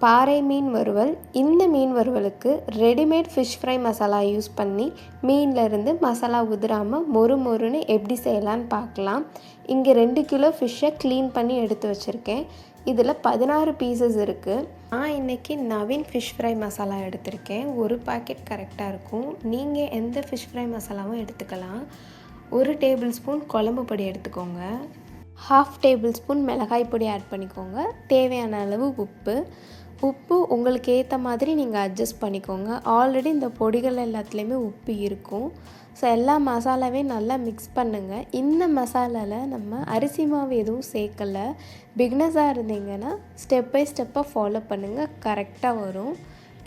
பாறை மீன் வறுவல். இந்த மீன் வறுவலுக்கு readymade fish fry masala use பண்ணி மீன்லேருந்து மசாலா உதிராமல் மொறு மொறுன்னு எப்படி செய்யலான்னு பார்க்கலாம். இங்கே 2 கிலோ ஃபிஷ்ஷை க்ளீன் பண்ணி எடுத்து வச்சுருக்கேன். இதில் 16 பீசஸ் இருக்குது. நான் இன்றைக்கி நவீன் ஃபிஷ் ஃப்ரை மசாலா எடுத்திருக்கேன். ஒரு பாக்கெட் கரெக்டாக இருக்கும். நீங்கள் எந்த ஃபிஷ் ஃப்ரை மசாலாவும் எடுத்துக்கலாம். 1 டேபிள் ஸ்பூன் குழம்பு பொடி எடுத்துக்கோங்க. 1/2 டேபிள் ஸ்பூன் மிளகாய் பொடி ஆட் பண்ணிக்கோங்க. தேவையான அளவு உப்பு உங்களுக்கு ஏற்ற மாதிரி நீங்கள் அட்ஜஸ்ட் பண்ணிக்கோங்க. ஆல்ரெடி இந்த பொடிகள் எல்லாத்துலேயுமே உப்பு இருக்கும். ஸோ எல்லா மசாலாவையும் நல்லா மிக்ஸ் பண்ணுங்கள். இந்த மசாலாவில் நம்ம அரிசி மாவு எதுவும் சேர்க்கலை. பிகினர்ஸாக இருந்தீங்கன்னா ஸ்டெப் பை ஸ்டெப்பாக ஃபாலோ பண்ணுங்கள், கரெக்டாக வரும்.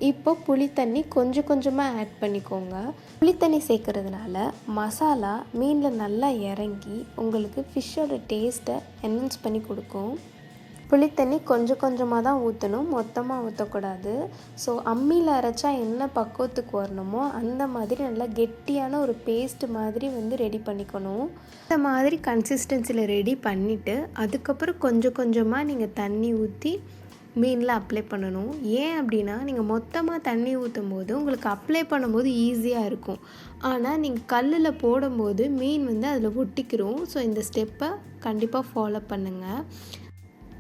இப்போ புளித்தண்ணி கொஞ்சம் கொஞ்சமாக ஆட் பண்ணிக்கோங்க. புளித்தண்ணி சேர்க்குறதுனால மசாலா மீனில் நல்லா இறங்கி உங்களுக்கு ஃபிஷ்ஷோட டேஸ்ட்டை என்ஹான்ஸ் பண்ணி கொடுக்கும். புளித்தண்ணி கொஞ்சம் கொஞ்சமாக தான் ஊற்றணும், மொத்தமாக ஊற்றக்கூடாது. ஸோ அம்மியில் அரைச்சா என்ன பக்குவத்துக்கு வரணுமோ அந்த மாதிரி நல்லா கெட்டியான ஒரு பேஸ்ட் மாதிரி ரெடி பண்ணிக்கணும். இந்த மாதிரி கன்சிஸ்டன்சியில் ரெடி பண்ணிவிட்டு அதுக்கப்புறம் கொஞ்சம் கொஞ்சமாக நீங்கள் தண்ணி ஊற்றி மீனில் அப்ளை பண்ணணும். ஏன் அப்படின்னா நீங்கள் மொத்தமாக தண்ணி ஊற்றும் போது உங்களுக்கு அப்ளை பண்ணும்போது ஈஸியாக இருக்கும். ஆனால் நீங்கள் கல்லில் போடும்போது மீன் அதில் ஒட்டிக்கிறோம். ஸோ இந்த ஸ்டெப்பை கண்டிப்பாக ஃபாலோ பண்ணுங்கள்.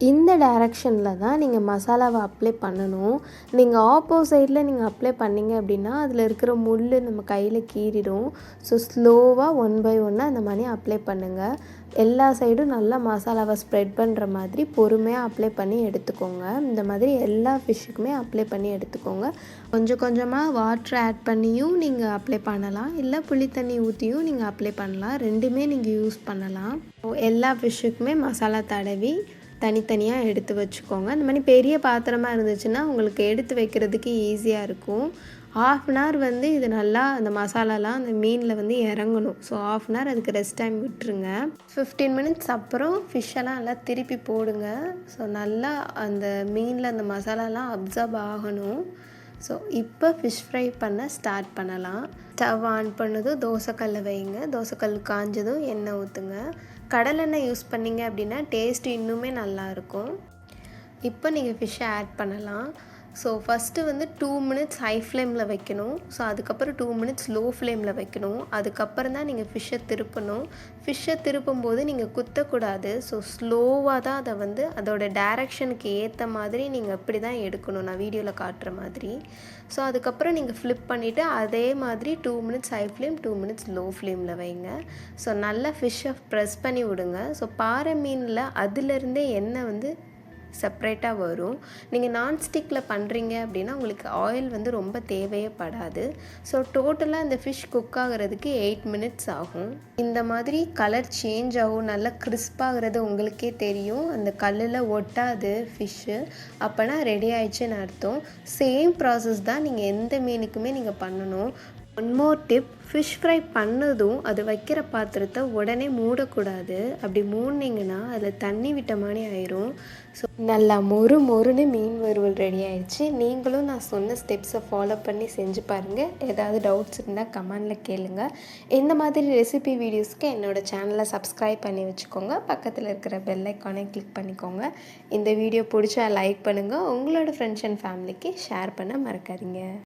இந்த டைரக்ஷனில் தான் நீங்கள் மசாலாவை அப்ளை பண்ணணும். நீங்கள் ஆப்போசைடில் நீங்கள் அப்ளை பண்ணிங்க அப்படின்னா அதில் இருக்கிற முள் நம்ம கையில் கீறிடும். ஸோ ஸ்லோவாக 1 by 1 அந்த மாதிரி அப்ளை பண்ணுங்கள். எல்லா சைடும் நல்லா மசாலாவை ஸ்ப்ரெட் பண்ணுற மாதிரி பொறுமையாக அப்ளை பண்ணி எடுத்துக்கோங்க. இந்த மாதிரி எல்லா ஃபிஷ்ஷுக்குமே அப்ளை பண்ணி எடுத்துக்கோங்க. கொஞ்சம் கொஞ்சமாக வாட்டர் ஆட் பண்ணியும் நீங்கள் அப்ளை பண்ணலாம், இல்லை புளித்தண்ணி ஊற்றியும் நீங்கள் அப்ளை பண்ணலாம். ரெண்டுமே நீங்கள் யூஸ் பண்ணலாம். எல்லா ஃபிஷ்ஷுக்குமே மசாலா தடவி தனித்தனியாக எடுத்து வச்சுக்கோங்க. இந்த மாதிரி பெரிய பாத்திரமாக இருந்துச்சுன்னா உங்களுக்கு எடுத்து வைக்கிறதுக்கு ஈஸியாக இருக்கும். 1/2 hour இது நல்லா அந்த மசாலாலாம் அந்த மீனில் இறங்கணும். ஸோ 1/2 hour அதுக்கு ரெஸ்ட் டைம் விட்டுருங்க. 15 minutes அப்புறம் ஃபிஷ்ஷெல்லாம் நல்லா திருப்பி போடுங்க. ஸோ நல்லா அந்த மீனில் அந்த மசாலாலாம் அப்சர்வ் ஆகணும். ஸோ இப்போ ஃபிஷ் ஃப்ரை பண்ண ஸ்டார்ட் பண்ணலாம். ஸ்டவ் ஆன் பண்ணதும் தோசைக்கல்லை வைங்க. தோசைக்கல் காஞ்சதும் எண்ணெய் ஊற்றுங்க. கடலெண்ணெய் யூஸ் பண்ணிங்க அப்படின்னா டேஸ்ட்டு இன்னுமே நல்லாயிருக்கும். இப்போ நீங்கள் ஃபிஷ்ஷை ஆட் பண்ணலாம். ஸோ ஃபஸ்ட்டு 2 minutes ஹை ஃப்ளேமில் வைக்கணும். ஸோ அதுக்கப்புறம் 2 minutes லோ ஃப்ளேமில் வைக்கணும். அதுக்கப்புறம் தான் நீங்கள் ஃபிஷ்ஷை திருப்பணும். ஃபிஷ்ஷை திருப்பும்போது நீங்கள் குத்தக்கூடாது. ஸோ ஸ்லோவாக தான் அதை அதோட டைரக்ஷனுக்கு ஏற்ற மாதிரி நீங்கள் இப்படி தான் எடுக்கணும், நான் வீடியோவில் காட்டுற மாதிரி. ஸோ அதுக்கப்புறம் நீங்கள் ஃப்ளிப் பண்ணிவிட்டு அதே மாதிரி 2 minutes high flame 2 minutes low ஃப்ளேமில் வைங்க. ஸோ நல்லா ஃபிஷ்ஷை ப்ரெஸ் பண்ணி விடுங்க. ஸோ பாறை மீனில் அதுலேருந்தே எண்ணெய் செப்ரேட்டாக வரும். நீங்கள் நான்ஸ்டிக்கில் பண்ணுறீங்க அப்படின்னா உங்களுக்கு ஆயில் ரொம்ப தேவையே படாது. ஸோ டோட்டலாக இந்த ஃபிஷ் குக் ஆகிறதுக்கு 8 minutes ஆகும். இந்த மாதிரி கலர் சேஞ்ச் ஆகும், நல்லா கிறிஸ்பாகிறது உங்களுக்கே தெரியும். அந்த கல்லில் ஒட்டாது ஃபிஷ்ஷு, அப்போனா ரெடி ஆயிடுச்சுன்னு அர்த்தம். சேம் ப்ராசஸ் தான் நீங்கள் எந்த மீனுக்குமே நீங்கள் பண்ணணும். One more tip, fish fry பண்ணதும் அது வைக்கிற பாத்திரத்தை உடனே மூடக்கூடாது. அப்படி மூடினீங்கன்னா அதில் தண்ணி விட்ட மாதிரி ஆயிரும். ஸோ நல்லா மொறுன்னு மீன் வறுவல் ரெடி ஆயிடுச்சு. நீங்களும் நான் சொன்ன ஸ்டெப்ஸை ஃபாலோ பண்ணி செஞ்சு பாருங்கள். ஏதாவது டவுட்ஸ் இருந்தால் கமெண்டில் கேளுங்கள். இந்த மாதிரி ரெசிபி வீடியோஸ்க்கு என்னோடய சேனலை சப்ஸ்கிரைப் பண்ணி வச்சுக்கோங்க. பக்கத்தில் இருக்கிற பெல் ஐக்கானை கிளிக் பண்ணிக்கோங்க. இந்த வீடியோ பிடிச்சா லைக் பண்ணுங்கள். உங்களோட ஃப்ரெண்ட்ஸ் அண்ட் ஃபேமிலிக்கு ஷேர் பண்ண மறக்காதீங்க.